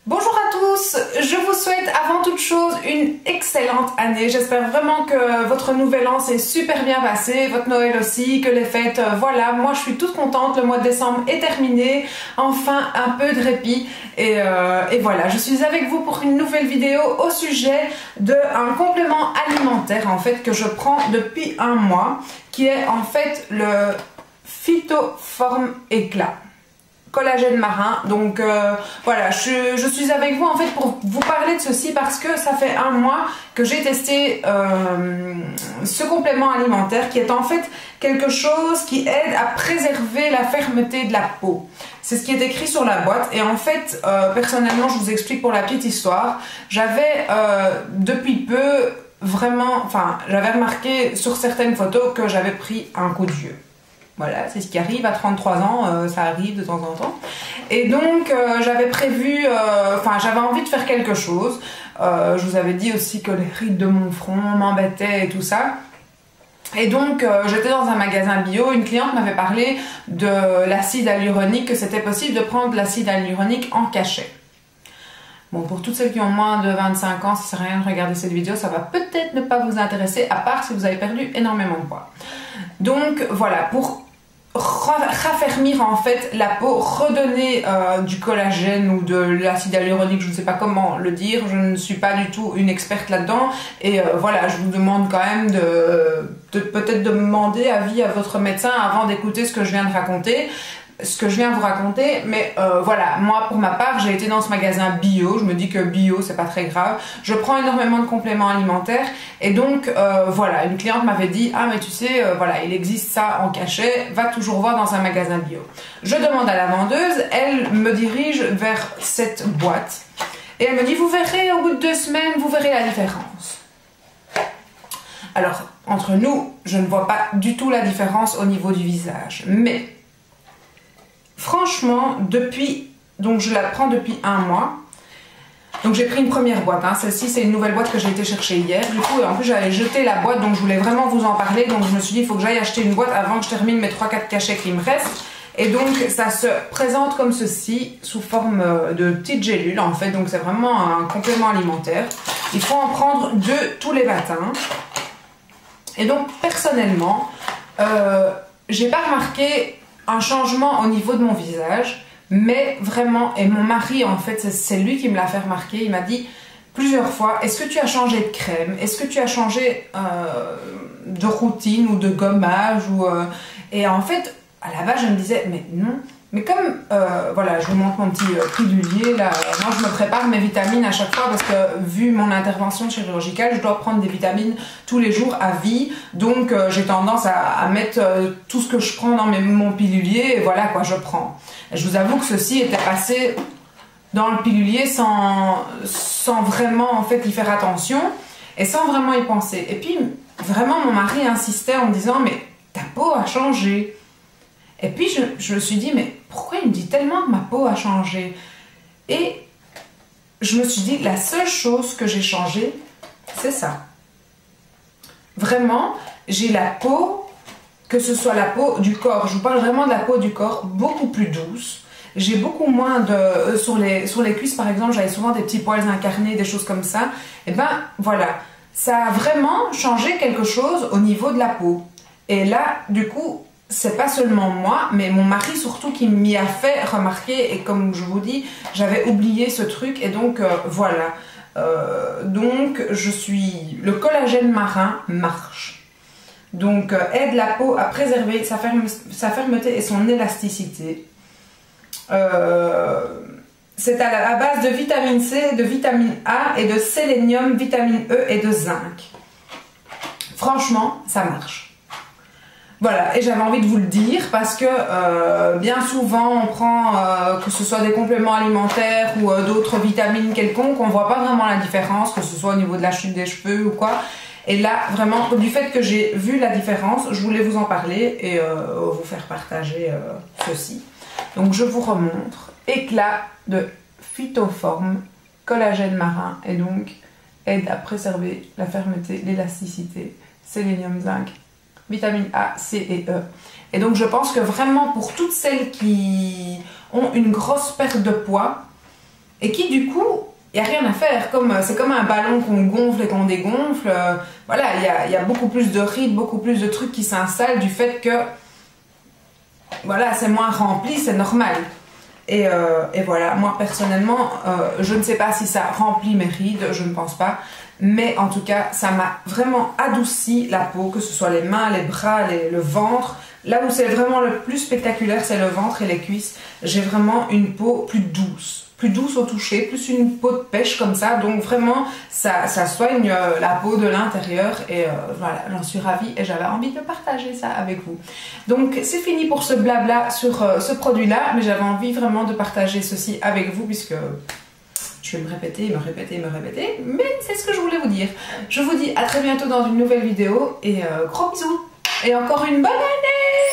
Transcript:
Bonjour à tous, je vous souhaite avant toute chose une excellente année. J'espère vraiment que votre nouvel an s'est super bien passé, votre Noël aussi, que les fêtes, voilà, moi je suis toute contente, le mois de décembre est terminé, enfin un peu de répit et voilà, je suis avec vous pour une nouvelle vidéo au sujet d'un complément alimentaire en fait que je prends depuis un mois, qui est en fait le Phytoform Éclat. Collagène marin, donc voilà, je suis avec vous en fait pour vous parler de ceci parce que ça fait un mois que j'ai testé ce complément alimentaire qui est en fait quelque chose qui aide à préserver la fermeté de la peau. C'est ce qui est écrit sur la boîte et en fait personnellement je vous explique pour la petite histoire, j'avais depuis peu vraiment, enfin j'avais remarqué sur certaines photos que j'avais pris un coup de vieux. Voilà, c'est ce qui arrive à 33 ans, ça arrive de temps en temps. Et donc, j'avais prévu, j'avais envie de faire quelque chose. Je vous avais dit aussi que les rides de mon front m'embêtaient et tout ça. Et donc, j'étais dans un magasin bio, une cliente m'avait parlé de l'acide hyaluronique, que c'était possible de prendre l'acide hyaluronique en cachet. Bon, pour toutes celles qui ont moins de 25 ans, ça sert à rien de regarder cette vidéo, ça va peut-être ne pas vous intéresser, à part si vous avez perdu énormément de poids. Donc voilà, pour raffermir en fait la peau, redonner du collagène ou de l'acide hyaluronique, je ne sais pas comment le dire, je ne suis pas du tout une experte là-dedans et voilà, je vous demande quand même peut-être de demander avis à votre médecin avant d'écouter ce que je viens de raconter. Ce que je viens de vous raconter, mais voilà, moi pour ma part j'ai été dans ce magasin bio, je me dis que bio c'est pas très grave, je prends énormément de compléments alimentaires et donc voilà, une cliente m'avait dit ah mais tu sais voilà, il existe ça en cachet, va toujours voir dans un magasin bio. Je demande à la vendeuse, elle me dirige vers cette boîte et elle me dit vous verrez au bout de 2 semaines, vous verrez la différence. Alors entre nous, je ne vois pas du tout la différence au niveau du visage, mais franchement, donc je la prends depuis un mois. Donc j'ai pris une première boîte, hein. Celle-ci c'est une nouvelle boîte que j'ai été chercher hier. Du coup, en plus j'avais jeté la boîte, donc je voulais vraiment vous en parler. Donc je me suis dit, il faut que j'aille acheter une boîte avant que je termine mes 3-4 cachets qui me restent. Et donc ça se présente comme ceci, sous forme de petites gélules en fait. Donc c'est vraiment un complément alimentaire. Il faut en prendre 2 tous les matins. Et donc personnellement, j'ai pas remarqué un changement au niveau de mon visage, mais vraiment, et mon mari en fait c'est lui qui me l'a fait remarquer, il m'a dit plusieurs fois, est-ce que tu as changé de crème, est-ce que tu as changé de routine ou de gommage et en fait à la base je me disais mais non, mais comme voilà, je vous montre mon petit pilulier là, moi je me prépare mes vitamines à chaque fois parce que vu mon intervention chirurgicale, je dois prendre des vitamines tous les jours à vie, donc j'ai tendance à mettre tout ce que je prends dans mon pilulier et voilà quoi, je prends. Et je vous avoue que ceci était passé dans le pilulier sans vraiment en fait y faire attention et sans vraiment y penser. Et puis vraiment mon mari insistait en me disant mais ta peau a changé. Et puis je me suis dit, mais pourquoi il me dit tellement que ma peau a changé? Et je me suis dit, la seule chose que j'ai changé, c'est ça. Vraiment, j'ai la peau, que ce soit la peau du corps, je vous parle vraiment de la peau du corps, beaucoup plus douce. J'ai beaucoup moins de... sur les cuisses par exemple, j'avais souvent des petits poils incarnés, des choses comme ça. Et ben voilà, ça a vraiment changé quelque chose au niveau de la peau. Et là, du coup... c'est pas seulement moi, mais mon mari surtout qui m'y a fait remarquer et comme je vous dis, j'avais oublié ce truc et donc voilà. Donc le collagène marin marche. Donc aide la peau à préserver sa fermeté et son élasticité. C'est à base de vitamine C, de vitamine A et de sélénium, vitamine E et de zinc. Franchement, ça marche. Voilà, et j'avais envie de vous le dire parce que bien souvent on prend, que ce soit des compléments alimentaires ou d'autres vitamines quelconques, on voit pas vraiment la différence, que ce soit au niveau de la chute des cheveux ou quoi. Et là, vraiment, du fait que j'ai vu la différence, je voulais vous en parler et vous faire partager ceci. Donc je vous remontre, éclat de Phytoform, collagène marin et donc aide à préserver la fermeté, l'élasticité, sélénium, zinc, vitamine A, C et E. Et donc je pense que vraiment pour toutes celles qui ont une grosse perte de poids, et qui du coup, il n'y a rien à faire. C'est comme un ballon qu'on gonfle et qu'on dégonfle. Voilà, il y a beaucoup plus de rides, beaucoup plus de trucs qui s'installent du fait que voilà, c'est moins rempli, c'est normal. Et voilà, moi personnellement, je ne sais pas si ça remplit mes rides, je ne pense pas. Mais en tout cas, ça m'a vraiment adouci la peau, que ce soit les mains, les bras, le ventre. Là où c'est vraiment le plus spectaculaire, c'est le ventre et les cuisses. J'ai vraiment une peau plus douce au toucher, plus une peau de pêche comme ça. Donc vraiment, ça soigne la peau de l'intérieur. Et voilà, j'en suis ravie et j'avais envie de partager ça avec vous. Donc c'est fini pour ce blabla sur ce produit-là. Mais j'avais envie vraiment de partager ceci avec vous puisque je vais me répéter, mais c'est ce que je voulais vous dire. Je vous dis à très bientôt dans une nouvelle vidéo et gros bisous et encore une bonne année!